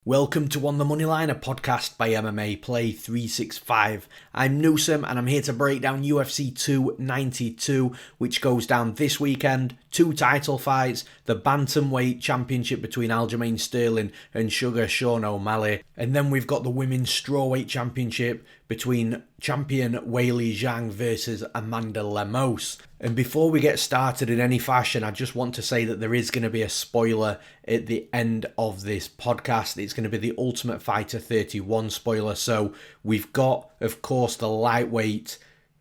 Welcome to On the Moneyline, a podcast by MMA Play 365. I'm Newsome and I'm here to break down UFC 292, which goes down this weekend. Two title fights, the Bantamweight Championship between Aljamain Sterling and Sugar Sean O'Malley. And then we've got the Women's Strawweight Championship between champion Weili Zhang versus Amanda Lemos. And before we get started in any fashion, I just want to say that there is going to be a spoiler at the end of this podcast. It's going to be the Ultimate Fighter 31 spoiler. So we've got, of course, the lightweight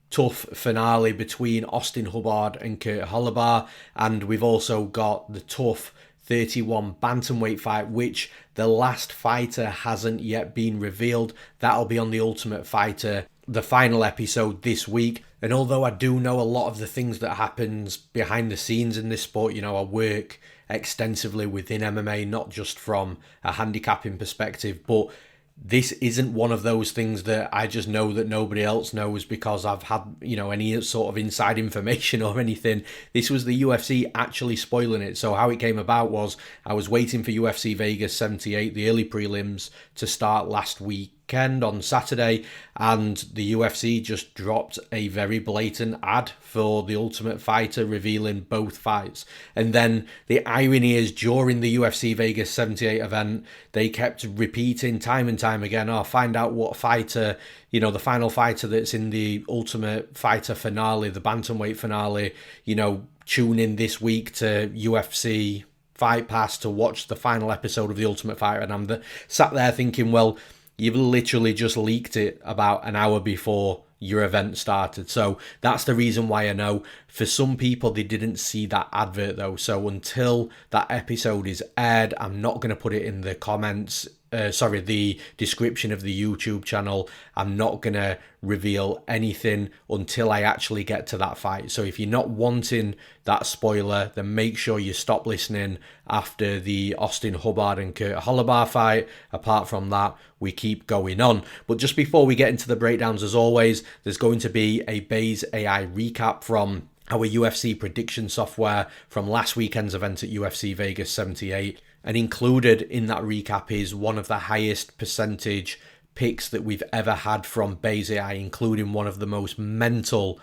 tough finale between Austin Hubbard and Holobaugh, and we've also got the tough 31 bantamweight fight, which the last fighter hasn't yet been revealed. That'll be on the Ultimate Fighter, the final episode this week. And although I do know a lot of the things that happens behind the scenes in this sport, I work extensively within MMA, not just from a handicapping perspective, but this isn't one of those things that I just know that nobody else knows because I've had, any sort of inside information or anything. This was the UFC actually spoiling it. So how it came about was I was waiting for UFC Vegas 78, the early prelims, to start last weekend on Saturday, and the UFC just dropped a very blatant ad for the Ultimate Fighter revealing both fights. And then the irony is, during the UFC Vegas 78 event, they kept repeating time and time again, find out what fighter, the final fighter that's in the Ultimate Fighter finale, the bantamweight finale, tune in this week to UFC Fight Pass to watch the final episode of the Ultimate Fighter. And I'm sat there thinking, well, you've literally just leaked it about an hour before your event started. So that's the reason why I know. For some people, they didn't see that advert though. So until that episode is aired, I'm not going to put it in the comments. The description of the YouTube channel. I'm not going to reveal anything until I actually get to that fight. So if you're not wanting that spoiler, then make sure you stop listening after the Austin Hubbard and Holobaugh fight. Apart from that, we keep going on. But just before we get into the breakdowns, as always, there's going to be a Baze AI recap from our UFC prediction software from last weekend's event at UFC Vegas 78. And included in that recap is one of the highest percentage picks that we've ever had from Baze AI, including one of the most mental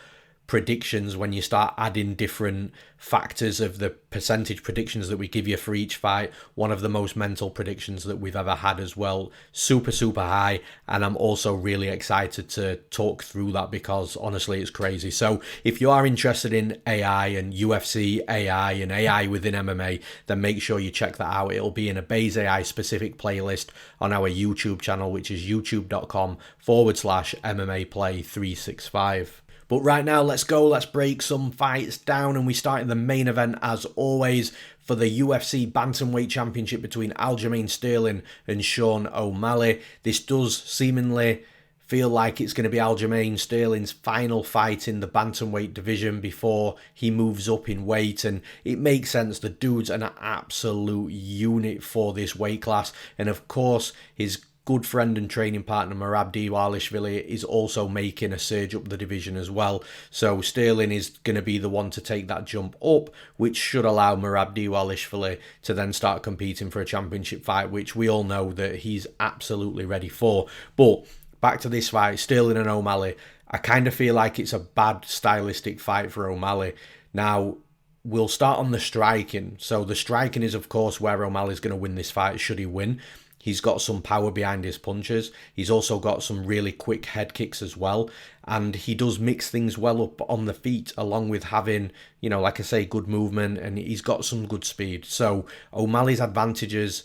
predictions when you start adding different factors of the percentage predictions that we give you for each fight. One of the most mental predictions that we've ever had as well. Super, super high. And I'm also really excited to talk through that because honestly, it's crazy. So if you are interested in AI and UFC AI and AI within MMA, then make sure you check that out. It'll be in a Baze AI specific playlist on our YouTube channel, which is youtube.com/MMA Play 365. But right now, let's break some fights down, and we start in the main event as always for the UFC Bantamweight Championship between Aljamain Sterling and Sean O'Malley. This does seemingly feel like it's going to be Aljamain Sterling's final fight in the Bantamweight division before he moves up in weight, and it makes sense. The dude's an absolute unit for this weight class, and of course, his good friend and training partner Moroz is also making a surge up the division as well. So Sterling is going to be the one to take that jump up, which should allow Moroz to then start competing for a championship fight, which we all know that he's absolutely ready for. But back to this fight, Sterling and O'Malley. I kind of feel like it's a bad stylistic fight for O'Malley. Now, we'll start on the striking. So the striking is, of course, where O'Malley's going to win this fight should he win. He's got some power behind his punches. He's also got some really quick head kicks as well. And he does mix things well up on the feet, along with having, like I say, good movement, and he's got some good speed. So O'Malley's advantages,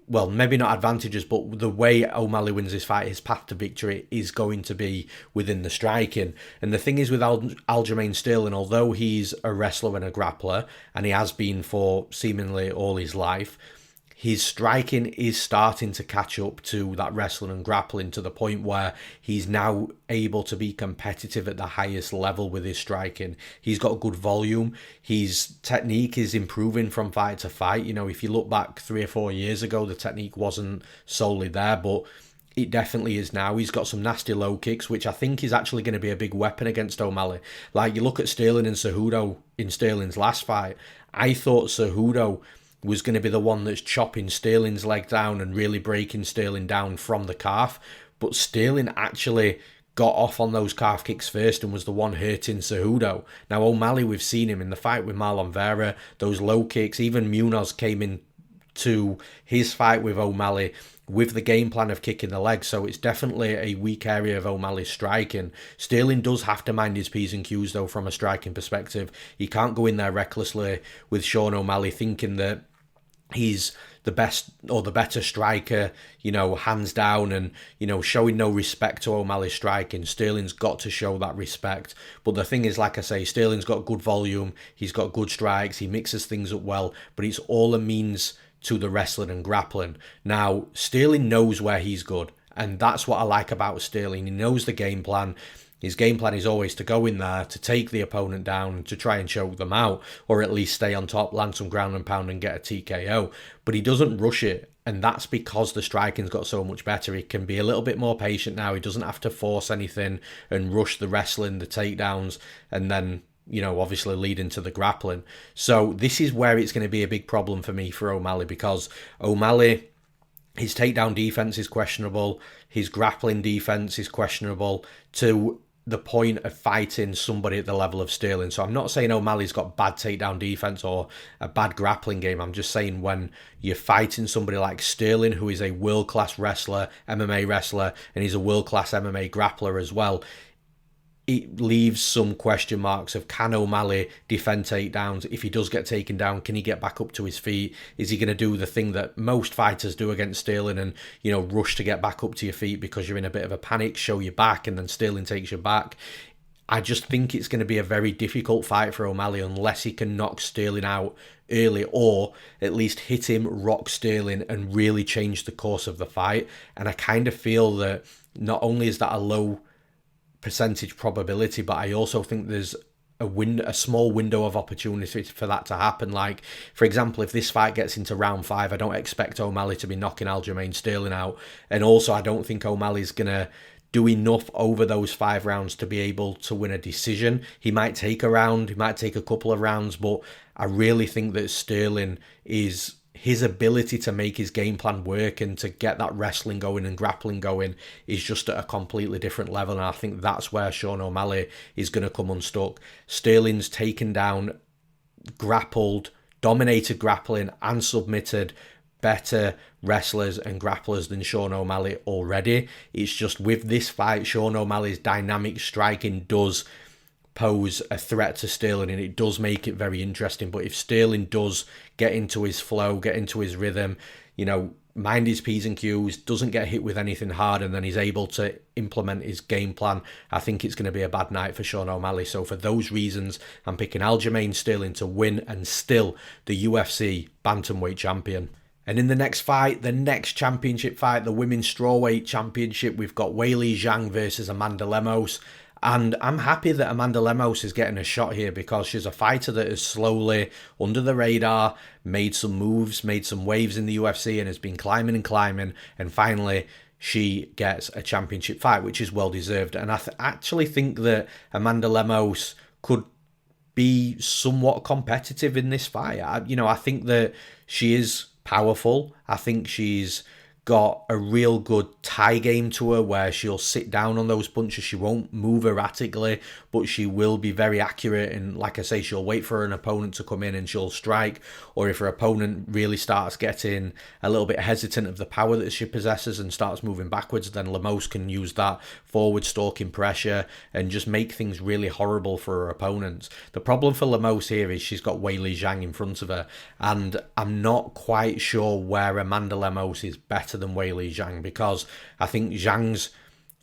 well, maybe not advantages, but the way O'Malley wins this fight, his path to victory is going to be within the striking. And the thing is with Aljamain Sterling, although he's a wrestler and a grappler, and he has been for seemingly all his life, his striking is starting to catch up to that wrestling and grappling to the point where he's now able to be competitive at the highest level with his striking. He's got good volume. His technique is improving from fight to fight. If you look back 3 or 4 years ago, the technique wasn't solely there, but it definitely is now. He's got some nasty low kicks, which I think is actually going to be a big weapon against O'Malley. Like, you look at Sterling and Cejudo in Sterling's last fight, I thought Cejudo was going to be the one that's chopping Sterling's leg down and really breaking Sterling down from the calf. But Sterling actually got off on those calf kicks first and was the one hurting Cejudo. Now, O'Malley, we've seen him in the fight with Marlon Vera, those low kicks. Even Munhoz came in to his fight with O'Malley with the game plan of kicking the leg, so it's definitely a weak area of O'Malley's striking. Sterling does have to mind his P's and Q's though from a striking perspective. He can't go in there recklessly with Sean O'Malley thinking that he's the best or the better striker, hands down, and, showing no respect to O'Malley's striking. Sterling's got to show that respect. But the thing is, like I say, Sterling's got good volume, he's got good strikes, he mixes things up well, but it's all a means to the wrestling and grappling. Now, Sterling knows where he's good, and that's what I like about Sterling. He knows the game plan. His game plan is always to go in there, to take the opponent down, to try and choke them out, or at least stay on top, land some ground and pound and get a TKO. But he doesn't rush it, and that's because the striking's got so much better. He can be a little bit more patient now. He doesn't have to force anything and rush the wrestling, the takedowns, and then, obviously lead into the grappling. So this is where it's going to be a big problem for me for O'Malley, because O'Malley, his takedown defense is questionable, his grappling defense is questionable, to the point of fighting somebody at the level of Sterling. So I'm not saying O'Malley's got bad takedown defense or a bad grappling game. I'm just saying when you're fighting somebody like Sterling, who is a world-class wrestler, MMA wrestler, and he's a world-class MMA grappler as well, it leaves some question marks of, can O'Malley defend takedowns? If he does get taken down, can he get back up to his feet? Is he going to do the thing that most fighters do against Sterling and, rush to get back up to your feet because you're in a bit of a panic, show your back, and then Sterling takes you back? I just think it's going to be a very difficult fight for O'Malley unless he can knock Sterling out early, or at least hit him, rock Sterling, and really change the course of the fight. And I kind of feel that not only is that a low percentage probability, but I also think there's a small window of opportunity for that to happen. Like, for example, if this fight gets into round 5, I don't expect O'Malley to be knocking Aljamain Sterling out, and also I don't think O'Malley's gonna do enough over those 5 rounds to be able to win a decision. He might take a round, he might take a couple of rounds, but I really think that Sterling is, his ability to make his game plan work and to get that wrestling going and grappling going is just at a completely different level. And I think that's where Sean O'Malley is going to come unstuck. Sterling's taken down, grappled, dominated grappling and submitted better wrestlers and grapplers than Sean O'Malley already. It's just with this fight, Sean O'Malley's dynamic striking does pose a threat to Sterling, and it does make it very interesting. But if Sterling does get into his flow, get into his rhythm, mind his P's and Q's, doesn't get hit with anything hard, and then he's able to implement his game plan, I think it's going to be a bad night for Sean O'Malley. So for those reasons, I'm picking Aljamain Sterling to win and still the UFC Bantamweight champion. And in the next fight, the next championship fight, the Women's Strawweight Championship, we've got Weili Zhang versus Amanda Lemos. And I'm happy that Amanda Lemos is getting a shot here, because she's a fighter that has slowly, under the radar, made some moves, made some waves in the UFC, and has been climbing and climbing. And finally, she gets a championship fight, which is well deserved. And I actually think that Amanda Lemos could be somewhat competitive in this fight. I think that she is powerful. I think she's got a real good tie game to her, where she'll sit down on those punches. She won't move erratically, but she will be very accurate. And like I say, she'll wait for an opponent to come in and she'll strike. Or if her opponent really starts getting a little bit hesitant of the power that she possesses and starts moving backwards, then Lemos can use that forward stalking pressure and just make things really horrible for her opponents. The problem for Lemos here is she's got Weili Zhang in front of her, and I'm not quite sure where Amanda Lemos is better than Weili Zhang, because I think Zhang's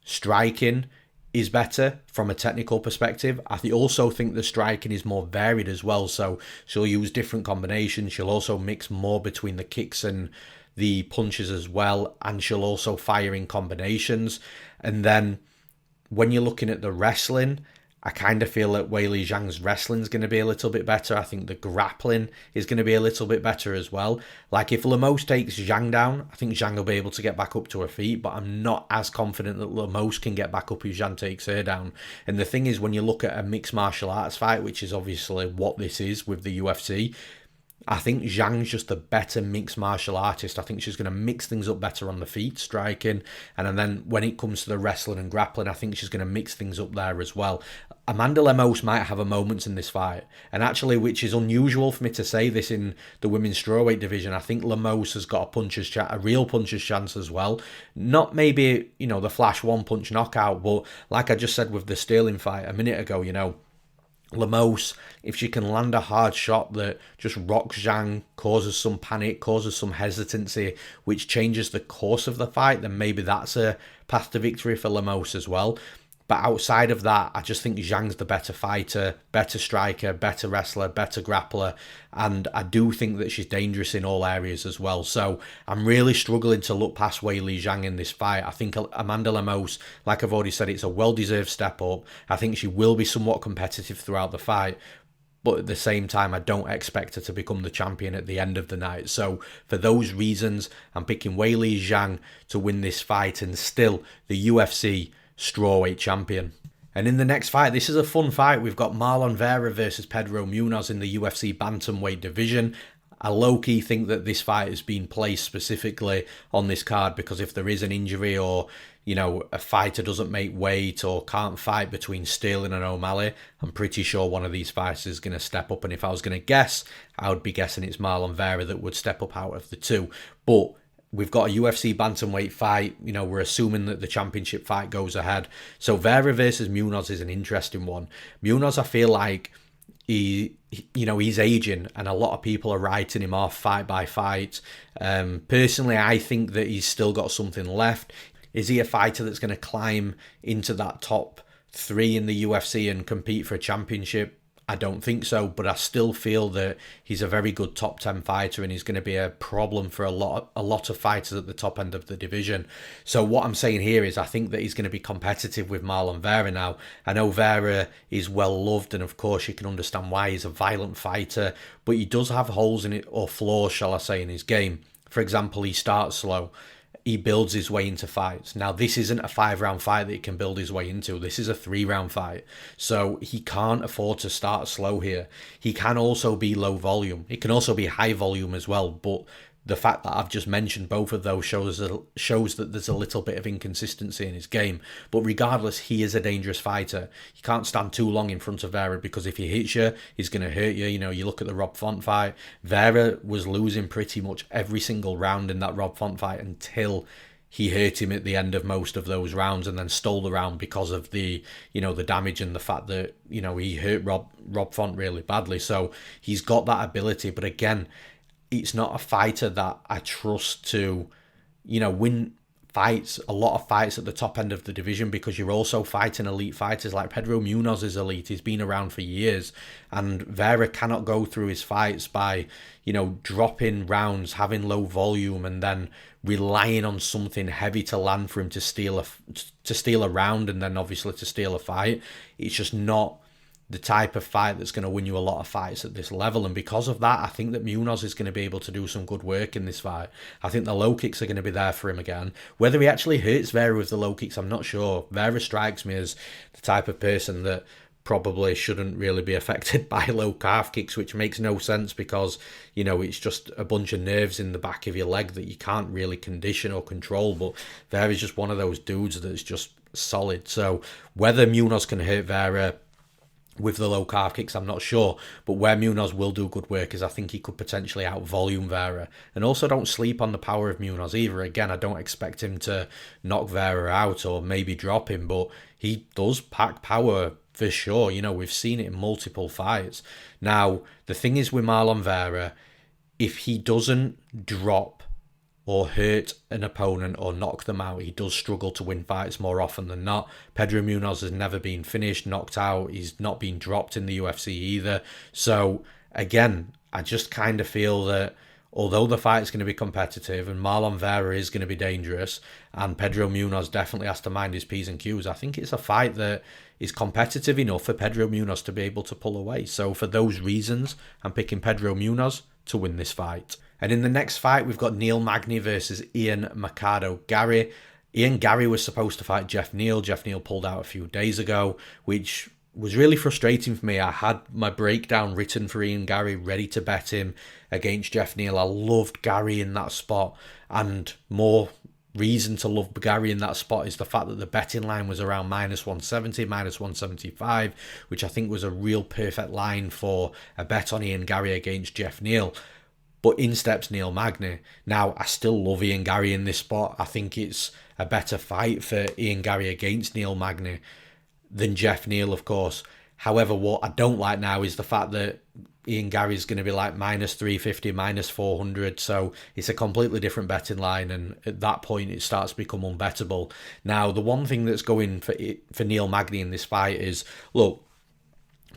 striking is better from a technical perspective. I also think the striking is more varied as well, so she'll use different combinations. She'll also mix more between the kicks and the punches as well, and she'll also fire in combinations. And then when you're looking at the wrestling, I kind of feel that Weili Zhang's wrestling is going to be a little bit better. I think the grappling is going to be a little bit better as well. Like, if Lemos takes Zhang down, I think Zhang will be able to get back up to her feet, but I'm not as confident that Lemos can get back up if Zhang takes her down. And the thing is, when you look at a mixed martial arts fight, which is obviously what this is with the UFC, I think Zhang's just a better mixed martial artist. I think she's going to mix things up better on the feet, striking. And then when it comes to the wrestling and grappling, I think she's going to mix things up there as well. Amanda Lemos might have her moments in this fight. And actually, which is unusual for me to say this in the women's strawweight division, I think Lemos has got a real puncher's chance as well. Not maybe, the flash one-punch knockout, but like I just said with the Sterling fight a minute ago, Lemos, if she can land a hard shot that just rocks Zhang, causes some panic, causes some hesitancy, which changes the course of the fight, then maybe that's a path to victory for Lemos as well. But outside of that, I just think Zhang's the better fighter, better striker, better wrestler, better grappler. And I do think that she's dangerous in all areas as well. So I'm really struggling to look past Weili Zhang in this fight. I think Amanda Lemos, like I've already said, it's a well-deserved step up. I think she will be somewhat competitive throughout the fight. But at the same time, I don't expect her to become the champion at the end of the night. So for those reasons, I'm picking Weili Zhang to win this fight and still the UFC strawweight champion. And in the next fight, this is a fun fight. We've got Marlon Vera versus Pedro Munhoz in the UFC bantamweight division. I low-key think that this fight has been placed specifically on this card because if there is an injury or, a fighter doesn't make weight or can't fight between Sterling and O'Malley, I'm pretty sure one of these fighters is going to step up. And if I was going to guess, I would be guessing it's Marlon Vera that would step up out of the two. But we've got a UFC bantamweight fight. We're assuming that the championship fight goes ahead. So Vera versus Munhoz is an interesting one. Munhoz, I feel like he's aging and a lot of people are writing him off fight by fight. Personally, I think that he's still got something left. Is he a fighter that's going to climb into that top 3 in the UFC and compete for a championship? I don't think so, but I still feel that he's a very good top 10 fighter and he's going to be a problem for a lot of fighters at the top end of the division. So what I'm saying here is I think that he's going to be competitive with Marlon Vera now. I know Vera is well loved and of course you can understand why he's a violent fighter, but he does have holes in it, or flaws, shall I say, in his game. For example, he starts slow. He builds his way into fights. Now, this isn't a 5-round fight that he can build his way into. This is a 3-round fight. So he can't afford to start slow here. He can also be low volume. It can also be high volume as well. But the fact that I've just mentioned both of those shows that there's a little bit of inconsistency in his game. But regardless, he is a dangerous fighter. You can't stand too long in front of Vera because if he hits you, he's going to hurt you. You look at the Rob Font fight. Vera was losing pretty much every single round in that Rob Font fight until he hurt him at the end of most of those rounds and then stole the round because of the damage and the fact that, he hurt Rob Font really badly. So he's got that ability. But again, it's not a fighter that I trust to, win fights, a lot of fights at the top end of the division because you're also fighting elite fighters like Pedro Munhoz is elite. He's been around for years and Vera cannot go through his fights by, dropping rounds, having low volume and then relying on something heavy to land for him to steal a round and then obviously to steal a fight. It's just not the type of fight that's going to win you a lot of fights at this level. And because of that, I think that Munhoz is going to be able to do some good work in this fight. I think the low kicks are going to be there for him again. Whether he actually hurts Vera with the low kicks, I'm not sure. Vera strikes me as the type of person that probably shouldn't really be affected by low calf kicks, which makes no sense because, it's just a bunch of nerves in the back of your leg that you can't really condition or control. But Vera's just one of those dudes that's just solid. So whether Munhoz can hurt Vera with the low calf kicks, I'm not sure. But where Munhoz will do good work is I think he could potentially out-volume Vera. And also don't sleep on the power of Munhoz either. Again, I don't expect him to knock Vera out or maybe drop him, but he does pack power for sure. We've seen it in multiple fights. Now, the thing is with Marlon Vera, if he doesn't drop or hurt an opponent or knock them out, he does struggle to win fights more often than not. Pedro Munhoz has never been finished, knocked out. He's not been dropped in the UFC either. So, again, I just kind of feel that although the fight is going to be competitive and Marlon Vera is going to be dangerous and Pedro Munhoz definitely has to mind his P's and Q's, I think it's a fight that is competitive enough for Pedro Munhoz to be able to pull away. So for those reasons, I'm picking Pedro Munhoz to win this fight. And in the next fight, we've got Neil Magny versus Ian Machado Garry. Garry was supposed to fight Jeff Neal. Jeff Neal pulled out a few days ago, which was really frustrating for me. I had my breakdown written for Ian Garry, ready to bet him against Jeff Neal. I loved Garry in that spot, and more reason to love Garry in that spot is the fact that the betting line was around -170, -175, which I think was a real perfect line for a bet on Ian Garry against Jeff Neal. But in steps Neil Magny. Now, I still love Ian Garry in this spot. I think it's a better fight for Ian Garry against Neil Magny than Jeff Neal, of course. However, what I don't like now is the fact that Ian Garry's going to be like -350, -400. So it's a completely different betting line. And at that point, it starts to become unbettable. Now, the one thing that's going for Neil Magny in this fight is, look,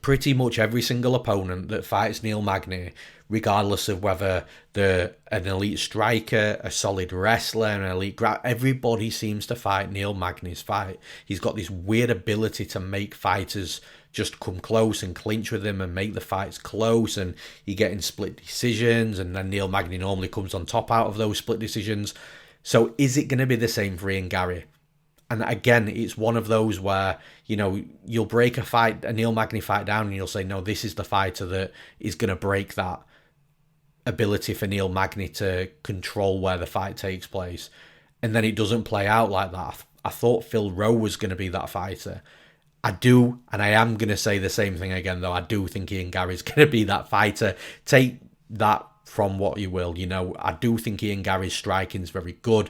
pretty much every single opponent that fights Neil Magny, regardless of whether they're an elite striker, a solid wrestler, an elite everybody seems to fight Neil Magny's fight. He's got this weird ability to make fighters just come close and clinch with him and make the fights close, and you get in split decisions, and then Neil Magny normally comes on top out of those split decisions. So is it going to be the same for Ian Garry? And again, it's one of those where, you know, you'll break a Neil Magny fight down, and you'll say, no, this is the fighter that is going to break that ability for Neil Magny to control where the fight takes place. And then it doesn't play out like that. I thought Phil Rowe was going to be that fighter. I do, and I am going to say the same thing again, though. I do think Ian Garry's going to be that fighter. Take that from what you will. You know, I do think Ian Garry's striking is very good.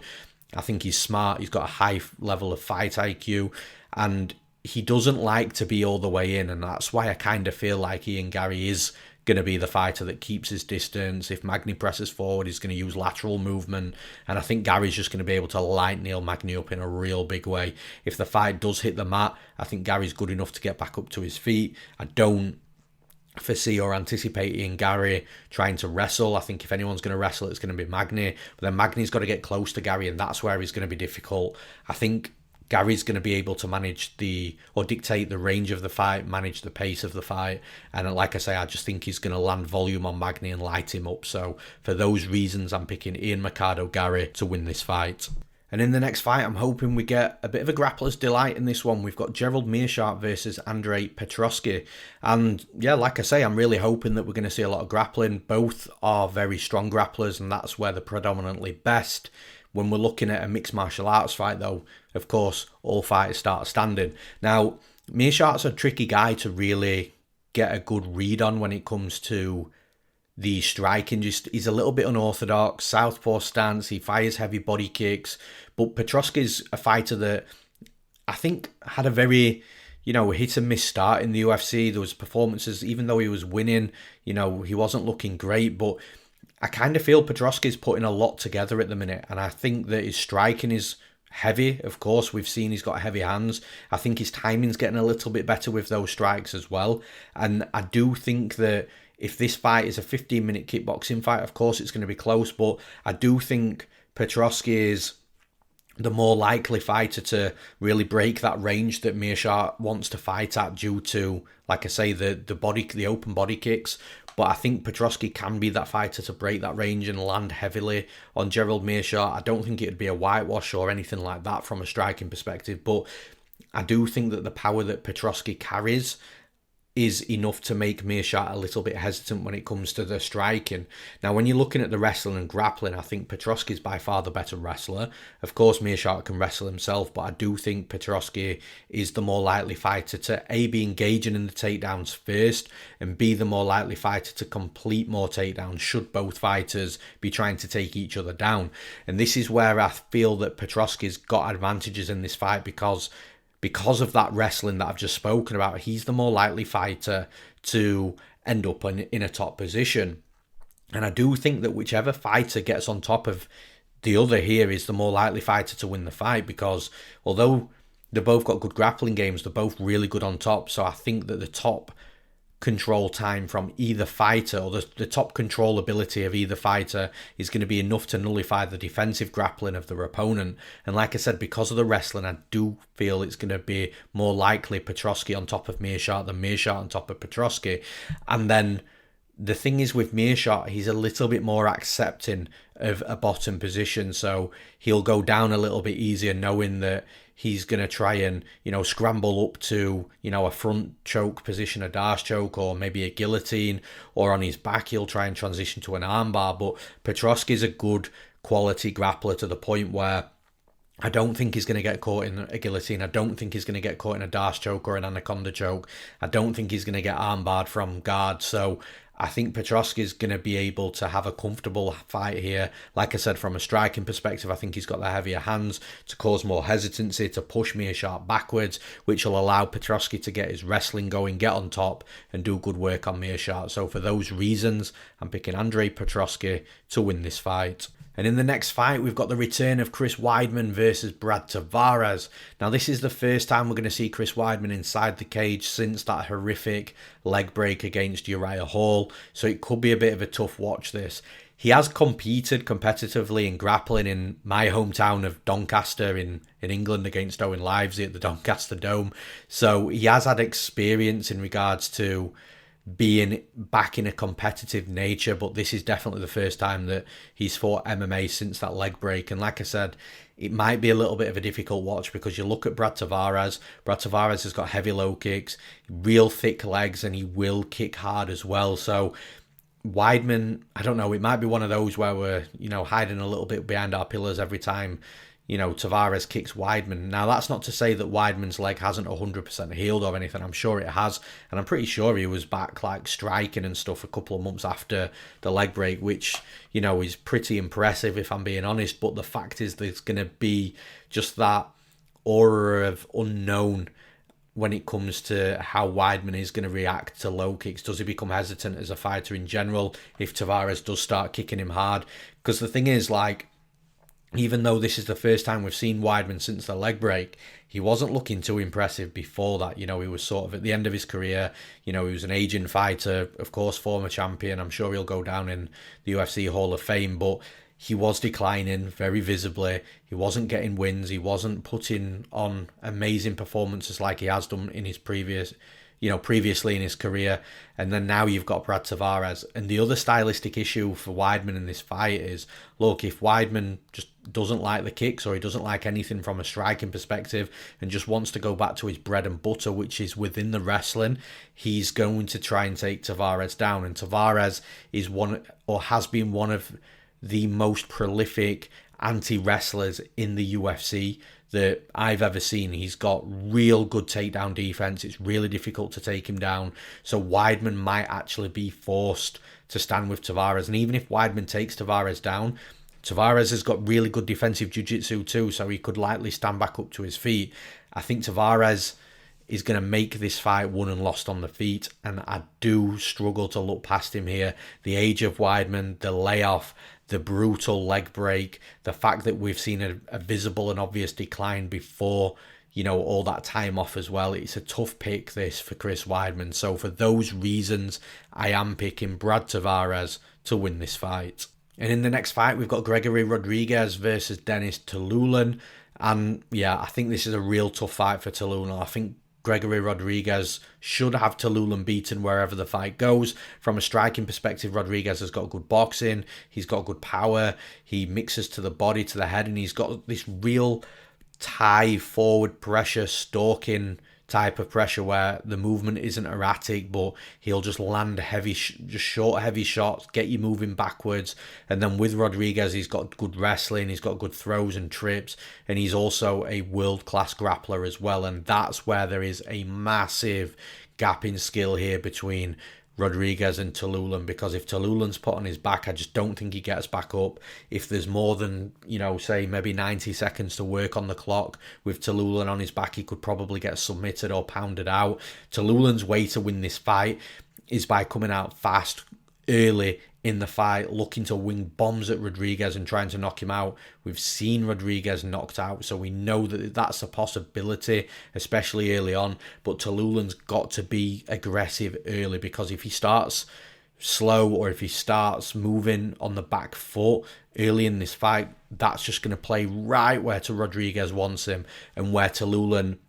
I think he's smart. He's got a high level of fight IQ, and he doesn't like to be all the way in, and that's why I kind of feel like Ian Garry is going to be the fighter that keeps his distance. If Magny presses forward, he's going to use lateral movement, and I think Garry's just going to be able to light Neil Magny up in a real big way. If the fight does hit the mat, I think Garry's good enough to get back up to his feet. I don't foresee or anticipate Ian Garry trying to wrestle. I think if anyone's going to wrestle, it's going to be Magny. But then Magny's got to get close to Garry, and that's where he's going to be difficult. I think Garry's going to be able to manage dictate the range of the fight, manage the pace of the fight. And like I say, I just think he's going to land volume on Magny and light him up. So for those reasons, I'm picking Ian Machado Garry to win this fight. And in the next fight, I'm hoping we get a bit of a grappler's delight in this one. We've got Gerald Meerschaert versus Andrea Petroski. And yeah, like I say, I'm really hoping that we're going to see a lot of grappling. Both are very strong grapplers, and that's where they're predominantly best. When we're looking at a mixed martial arts fight, though, of course, all fighters start standing. Now, Meerschaert's a tricky guy to really get a good read on when it comes to the striking. He's a little bit unorthodox, southpaw stance, he fires heavy body kicks, but Petroski's a fighter that I think had a very, hit and miss start in the UFC. There was performances, even though he was winning, he wasn't looking great, but I kind of feel Petroski's putting a lot together at the minute, and I think that his striking is heavy. Of course, we've seen he's got heavy hands. I think his timing's getting a little bit better with those strikes as well, and I do think that if this fight is a 15-minute kickboxing fight, of course it's going to be close, but I do think Petroski is the more likely fighter to really break that range that Meerschaert wants to fight at due to, like I say, the open body kicks. But I think Petroski can be that fighter to break that range and land heavily on Gerald Meerschaert. I don't think it would be a whitewash or anything like that from a striking perspective, but I do think that the power that Petroski carries is enough to make Meerschaert a little bit hesitant when it comes to the striking. Now, when you're looking at the wrestling and grappling, I think Petroski's by far the better wrestler. Of course, Meerschaert can wrestle himself, but I do think Petroski is the more likely fighter to A, be engaging in the takedowns first, and B, the more likely fighter to complete more takedowns should both fighters be trying to take each other down. And this is where I feel that Petroski's got advantages in this fight because of that wrestling that I've just spoken about. He's the more likely fighter to end up in a top position. And I do think that whichever fighter gets on top of the other here is the more likely fighter to win the fight, because although they've both got good grappling games, they're both really good on top. So I think that the top control time from either fighter, or the top control ability of either fighter, is going to be enough to nullify the defensive grappling of their opponent. And like I said, because of the wrestling, I do feel it's going to be more likely Petroski on top of Meerschaert than Meerschaert on top of Petroski. And then the thing is with Meerschaert, he's a little bit more accepting of a bottom position, so he'll go down a little bit easier knowing that he's going to try and, scramble up to, a front choke position, a Darce choke, or maybe a guillotine, or on his back he'll try and transition to an armbar. But Petroski's a good quality grappler to the point where I don't think he's going to get caught in a guillotine. I don't think he's going to get caught in a Darce choke or an anaconda choke. I don't think he's going to get armbarred from guard. So I think Petroski is going to be able to have a comfortable fight here. Like I said, from a striking perspective, I think he's got the heavier hands to cause more hesitancy, to push Meerschaert backwards, which will allow Petroski to get his wrestling going, get on top, and do good work on Meerschaert. So for those reasons, I'm picking Andrea Petroski to win this fight. And in the next fight, we've got the return of Chris Weidman versus Brad Tavares. Now, this is the first time we're going to see Chris Weidman inside the cage since that horrific leg break against Uriah Hall. So it could be a bit of a tough watch, this. He has competed competitively in grappling in my hometown of Doncaster in England against Owen Livesey at the Doncaster Dome. So he has had experience in regards to being back in a competitive nature, but this is definitely the first time that he's fought MMA since that leg break. And like I said, it might be a little bit of a difficult watch because you look at Brad Tavares has got heavy low kicks, real thick legs, and he will kick hard as well. So Weidman, I don't know, it might be one of those where we're, hiding a little bit behind our pillars every time Tavares kicks Weidman. Now, that's not to say that Weidman's leg hasn't 100% healed or anything. I'm sure it has. And I'm pretty sure he was back, striking and stuff a couple of months after the leg break, which, is pretty impressive if I'm being honest. But the fact is there's going to be just that aura of unknown when it comes to how Weidman is going to react to low kicks. Does he become hesitant as a fighter in general if Tavares does start kicking him hard? Because the thing is, even though this is the first time we've seen Weidman since the leg break, he wasn't looking too impressive before that. He was sort of at the end of his career. He was an aging fighter, of course, former champion. I'm sure he'll go down in the UFC Hall of Fame, but he was declining very visibly. He wasn't getting wins. He wasn't putting on amazing performances like he has done in his previously in his career. And then now you've got Brad Tavares. And the other stylistic issue for Weidman in this fight is, look, if Weidman just doesn't like the kicks or he doesn't like anything from a striking perspective and just wants to go back to his bread and butter, which is within the wrestling, he's going to try and take Tavares down. And Tavares is has been one of the most prolific anti-wrestlers in the UFC that I've ever seen. He's got real good takedown defense. It's really difficult to take him down. So Weidman might actually be forced to stand with Tavares. And even if Weidman takes Tavares down, Tavares has got really good defensive jiu-jitsu too, so he could likely stand back up to his feet. I think Tavares is going to make this fight won and lost on the feet, and I do struggle to look past him here. The age of Weidman, the layoff, the brutal leg break, the fact that we've seen a visible and obvious decline before, all that time off as well. It's a tough pick, this, for Chris Weidman. So for those reasons, I am picking Brad Tavares to win this fight. And in the next fight, we've got Gregory Rodrigues versus Denis Tiuliulin. And yeah, I think this is a real tough fight for Tiuliulin. I think Gregory Rodrigues should have Tiuliulin beaten wherever the fight goes. From a striking perspective, Rodrigues has got good boxing. He's got good power. He mixes to the body, to the head, and he's got this real Thai forward pressure, stalking type of pressure where the movement isn't erratic, but he'll just land heavy, just short, heavy shots, get you moving backwards. And then with Rodrigues, he's got good wrestling, he's got good throws and trips, and he's also a world-class grappler as well. And that's where there is a massive gap in skill here between Rodrigues and Tiuliulin, because if Tiuliulin's put on his back, I just don't think he gets back up. If there's more than, say maybe 90 seconds to work on the clock with Tiuliulin on his back, he could probably get submitted or pounded out. Tiuliulin's way to win this fight is by coming out fast, early in the fight, looking to wing bombs at Rodrigues and trying to knock him out. We've seen Rodrigues knocked out, so we know that that's a possibility, especially early on. But Tiuliulin's got to be aggressive early, because if he starts slow or if he starts moving on the back foot early in this fight, that's just going to play right where Rodrigues wants him, and where Tiuliulin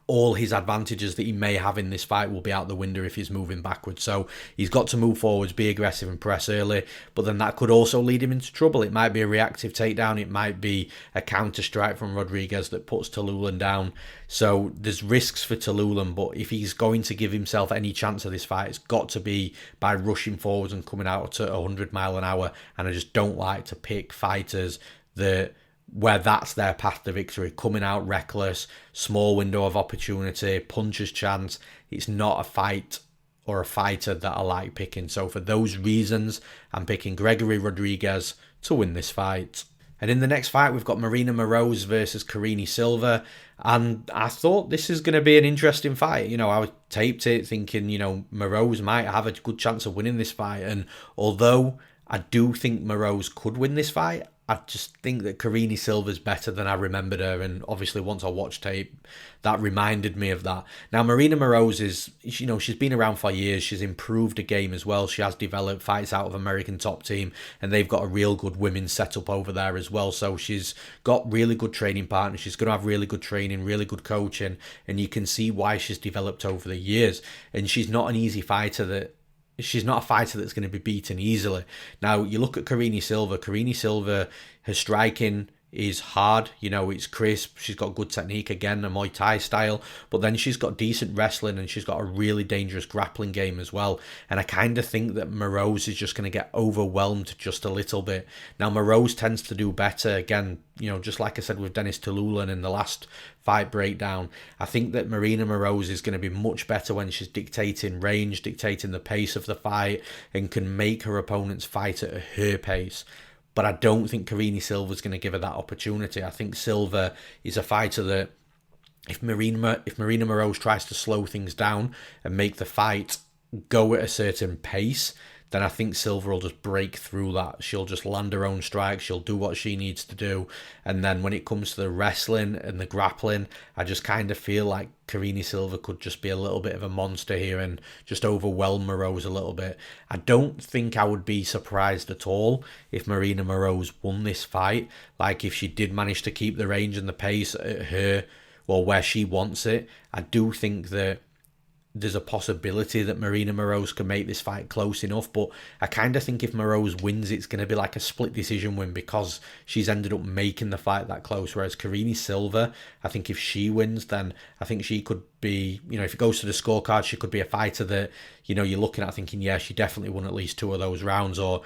all his advantages that he may have in this fight will be out the window if he's moving backwards. So he's got to move forwards, be aggressive and press early, but then that could also lead him into trouble. It might be a reactive takedown, it might be a counter strike from Rodrigues that puts Tiuliulin down. So there's risks for Tiuliulin, but if he's going to give himself any chance of this fight, it's got to be by rushing forwards and coming out at 100 mile an hour. And I just don't like to pick fighters that where that's their path to victory, coming out reckless, small window of opportunity, puncher's chance. It's not a fight or a fighter that I like picking. So for those reasons, I'm picking Gregory Rodrigues to win this fight. And in the next fight, we've got Maryna Moroz versus Karine Silva. And I thought this is going to be an interesting fight. I taped it thinking, Moroz might have a good chance of winning this fight. And although I do think Moroz could win this fight, I just think that Karine Silva's better than I remembered her, and obviously once I watched tape, that reminded me of that. Now, Maryna Moroz is, she's been around for years, she's improved the game as well, she has developed fights out of American Top Team, and they've got a real good women's setup over there as well, so she's got really good training partners, she's going to have really good training, really good coaching, and you can see why she's developed over the years, and she's not an easy fighter She's not a fighter that's going to be beaten easily. Now, you look at Karine Silva. Karine Silva, her striking is hard. It's crisp. She's got good technique, again, a Muay Thai style. But then she's got decent wrestling and she's got a really dangerous grappling game as well. And I kind of think that Moroz is just going to get overwhelmed just a little bit. Now, Moroz tends to do better. Again, just like I said with Denis Tiuliulin in the last fight breakdown, I think that Maryna Moroz is going to be much better when she's dictating range, dictating the pace of the fight, and can make her opponents fight at her pace. But I don't think Karine Silva's going to give her that opportunity. I think Silva is a fighter that if Maryna Moroz tries to slow things down and make the fight go at a certain pace, then I think Silva will just break through that. She'll just land her own strikes. She'll do what she needs to do. And then when it comes to the wrestling and the grappling, I just kind of feel like Karine Silva could just be a little bit of a monster here and just overwhelm Moroz a little bit. I don't think I would be surprised at all if Maryna Moroz won this fight. Like if she did manage to keep the range and the pace at her, or where she wants it. I do think that there's a possibility that Maryna Moroz can make this fight close enough, but I kind of think if Moroz wins, it's going to be like a split decision win because she's ended up making the fight that close, whereas Karine Silva, I think if she wins, then I think she could be, if it goes to the scorecard, she could be a fighter that, you're looking at thinking, yeah, she definitely won at least 2 of those rounds, or,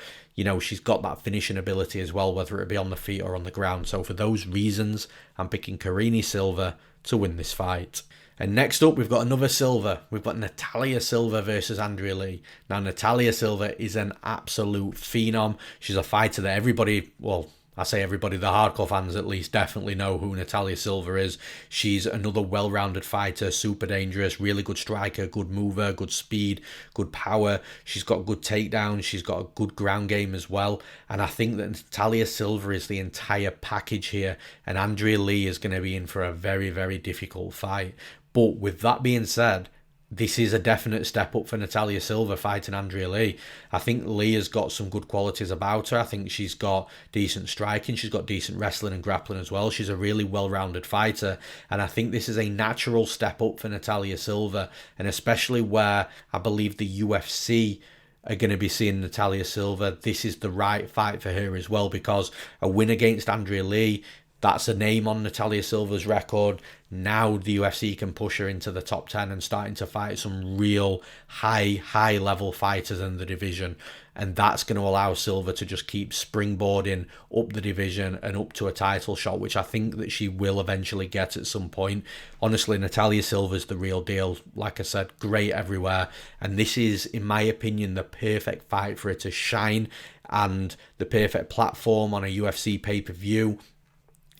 she's got that finishing ability as well, whether it be on the feet or on the ground. So for those reasons, I'm picking Karine Silva to win this fight. And next up, we've got another Silva. We've got Natalia Silva versus Andrea Lee. Now, Natalia Silva is an absolute phenom. She's a fighter that everybody, well, I say everybody, the hardcore fans at least, definitely know who Natalia Silva is. She's another well-rounded fighter, super dangerous, really good striker, good mover, good speed, good power. She's got good takedowns. She's got a good ground game as well. And I think that Natalia Silva is the entire package here. And Andrea Lee is going to be in for a very, very difficult fight. But with that being said, this is a definite step up for Natalia Silva fighting Andrea Lee. I think Lee has got some good qualities about her. I think she's got decent striking. She's got decent wrestling and grappling as well. She's a really well-rounded fighter. And I think this is a natural step up for Natalia Silva. And especially where I believe the UFC are going to be seeing Natalia Silva, this is the right fight for her as well, because a win against Andrea Lee, that's a name on Natalia Silva's record. Now the UFC can push her into the top 10 and starting to fight some real high level fighters in the division. And that's going to allow Silva to just keep springboarding up the division and up to a title shot, which I think that she will eventually get at some point. Honestly, Natalia Silva's the real deal. Like I said, great everywhere. And this is, in my opinion, the perfect fight for her to shine and the perfect platform on a UFC pay-per-view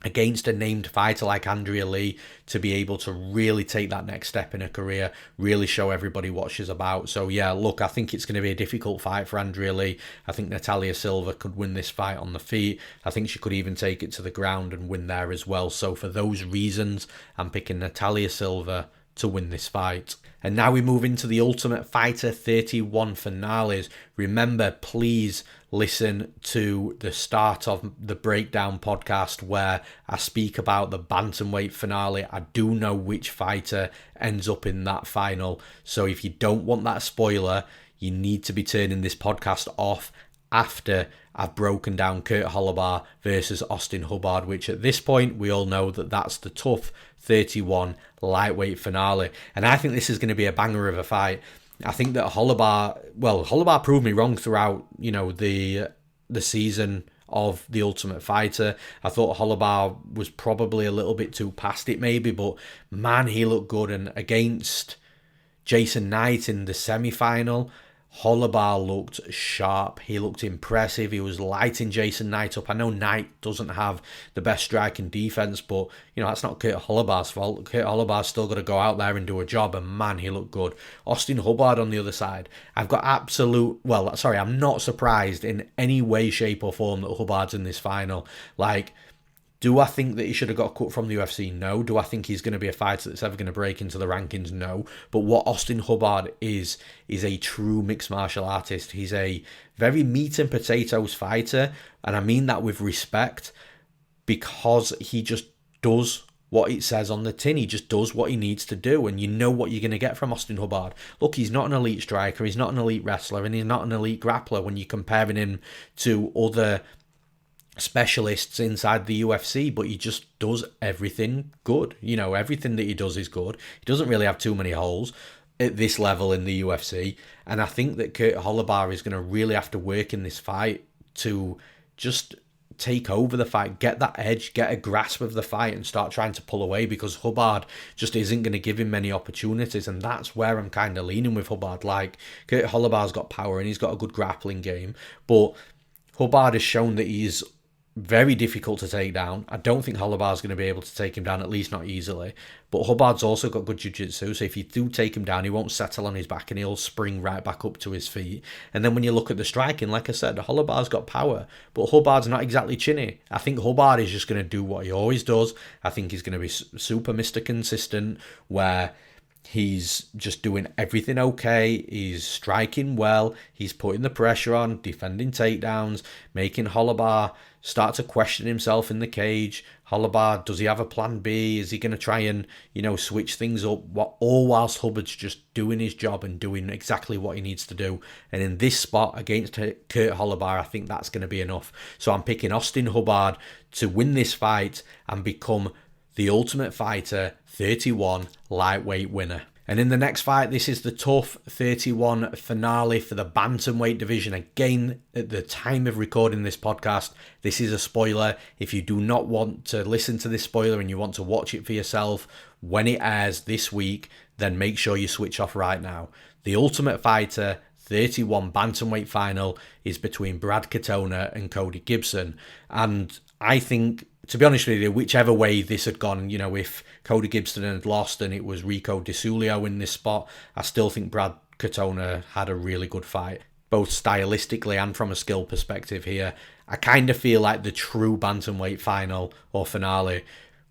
against a named fighter like Andrea Lee to be able to really take that next step in her career, really show everybody what she's about. So yeah, look, I think it's going to be a difficult fight for Andrea Lee. I think Natalia Silva could win this fight on the feet. I think she could even take it to the ground and win there as well. So for those reasons, I'm picking Natalia Silva to win this fight. And now we move into the Ultimate Fighter 31 finales. Remember, please listen to the start of the Breakdown podcast where I speak about the bantamweight finale. I do know which fighter ends up in that final. So if you don't want that spoiler, you need to be turning this podcast off after I've broken down Kurt Holobaugh versus Austin Hubbard, which at this point we all know that that's the TUF 31 lightweight finale. And I think this is going to be a banger of a fight. I think that Holobaugh proved me wrong throughout, the season of The Ultimate Fighter. I thought Holobaugh was probably a little bit too past it maybe, but man, he looked good. And against Jason Knight in the semi-final, Holobaugh looked sharp. He looked impressive. He was lighting Jason Knight up. I know Knight doesn't have the best striking defense, but that's not Kurt Holobaugh's fault. Kurt Holobaugh's still got to go out there and do a job, and man, he looked good. Austin Hubbard on the other side, I'm not surprised in any way, shape or form that Hubbard's in this final. Do I think that he should have got cut from the UFC? No. Do I think he's going to be a fighter that's ever going to break into the rankings? No. But what Austin Hubbard is a true mixed martial artist. He's a very meat and potatoes fighter, and I mean that with respect, because he just does what it says on the tin. He just does what he needs to do, and you know what you're going to get from Austin Hubbard. Look, he's not an elite striker, he's not an elite wrestler, and he's not an elite grappler when you're comparing him to other specialists inside the UFC, but he just does everything good. Everything that he does is good. He doesn't really have too many holes at this level in the UFC, and I think that Kurt Holobaugh is going to really have to work in this fight to just take over the fight, get that edge, get a grasp of the fight and start trying to pull away, because Hubbard just isn't going to give him many opportunities, and that's where I'm kind of leaning with Hubbard. Kurt Holobaugh's got power and he's got a good grappling game, but Hubbard has shown that he's very difficult to take down. I don't think Holobaugh's going to be able to take him down, at least not easily. But Hubbard's also got good jiu-jitsu, so if you do take him down, he won't settle on his back and he'll spring right back up to his feet. And then when you look at the striking, like I said, Holobaugh's got power, but Hubbard's not exactly chinny. I think Hubbard is just going to do what he always does. I think he's going to be super Mr. Consistent, where he's just doing everything okay. He's striking well. He's putting the pressure on, defending takedowns, making Holobaugh start to question himself in the cage. Holobaugh, does he have a plan B? Is he going to try and, switch things up? All whilst Hubbard's just doing his job and doing exactly what he needs to do. And in this spot against Kurt Holobaugh, I think that's going to be enough. So I'm picking Austin Hubbard to win this fight and become the Ultimate Fighter 31 lightweight winner. And in the next fight, this is the TUF 31 finale for the bantamweight division. Again, at the time of recording this podcast, this is a spoiler. If you do not want to listen to this spoiler and you want to watch it for yourself when it airs this week, then make sure you switch off right now. The Ultimate Fighter 31 bantamweight final is between Brad Katona and Cody Gibson. And I think, to be honest with you, whichever way this had gone, if Cody Gibson had lost and it was Rico DeSulio in this spot, I still think Brad Katona had a really good fight, both stylistically and from a skill perspective here. I kind of feel like the true bantamweight final or finale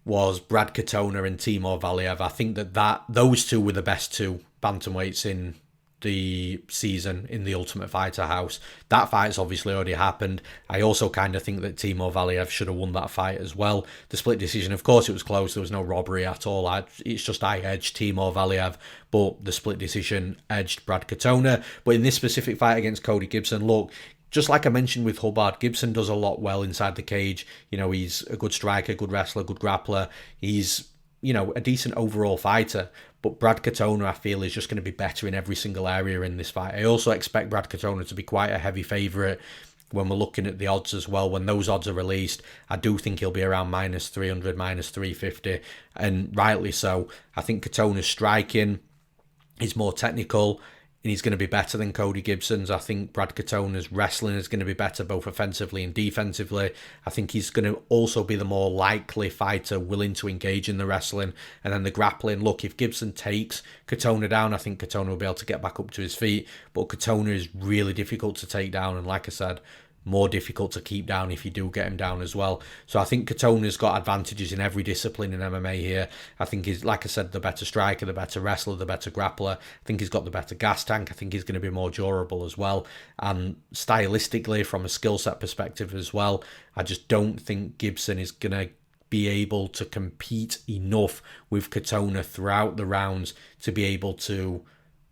was Brad Katona and Timur Valiev. I think that those two were the best two bantamweights in the season in the Ultimate Fighter house. That fight's obviously already happened. I also kind of think that Timur Valiev should have won that fight as well. The split decision, of course, it was close. There was no robbery at all. It's just I edged Timur Valiev, but the split decision edged Brad Katona. But in this specific fight against Cody Gibson, look, just like I mentioned with Hubbard, Gibson does a lot well inside the cage. He's a good striker, good wrestler, good grappler. He's, a decent overall fighter. But Brad Katona, I feel, is just going to be better in every single area in this fight. I also expect Brad Katona to be quite a heavy favourite when we're looking at the odds as well. When those odds are released, I do think he'll be around minus 300, minus 350. And rightly so. I think Katona's striking is more technical, and he's going to be better than Cody Gibson's. I think Brad Katona's wrestling is going to be better both offensively and defensively. I think he's going to also be the more likely fighter willing to engage in the wrestling. And then the grappling, look, if Gibson takes Katona down, I think Katona will be able to get back up to his feet. But Katona is really difficult to take down. And like I said, more difficult to keep down if you do get him down as well. So I think Katona's got advantages in every discipline in MMA here. I think he's, like I said, the better striker, the better wrestler, the better grappler. I think he's got the better gas tank. I think he's going to be more durable as well. And stylistically, from a skill set perspective as well, I just don't think Gibson is going to be able to compete enough with Katona throughout the rounds to be able to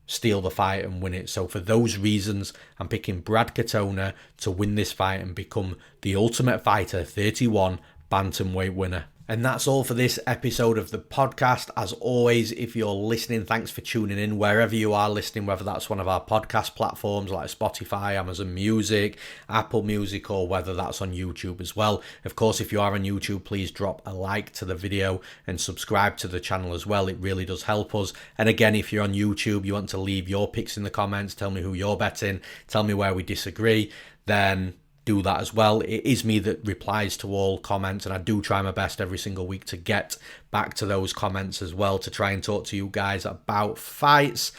steal the fight and win it. So for those reasons, I'm picking Brad Katona to win this fight and become the Ultimate Fighter 31 bantamweight winner. And that's all for this episode of the podcast. As always, if you're listening, thanks for tuning in wherever you are listening, whether that's one of our podcast platforms like Spotify, Amazon Music, Apple Music, or whether that's on YouTube as well. Of course, if you are on YouTube, please drop a like to the video and subscribe to the channel as well. It really does help us. And again, if you're on YouTube, you want to leave your picks in the comments, tell me who you're betting, tell me where we disagree, then do that as well. It is me that replies to all comments, and I do try my best every single week to get back to those comments as well, to try and talk to you guys about fights.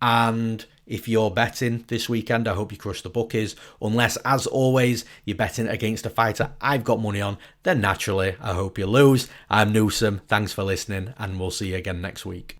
And if you're betting this weekend, I hope you crush the bookies. Unless, as always, you're betting against a fighter I've got money on, then naturally I hope you lose. I'm Newsome, thanks for listening, and we'll see you again next week.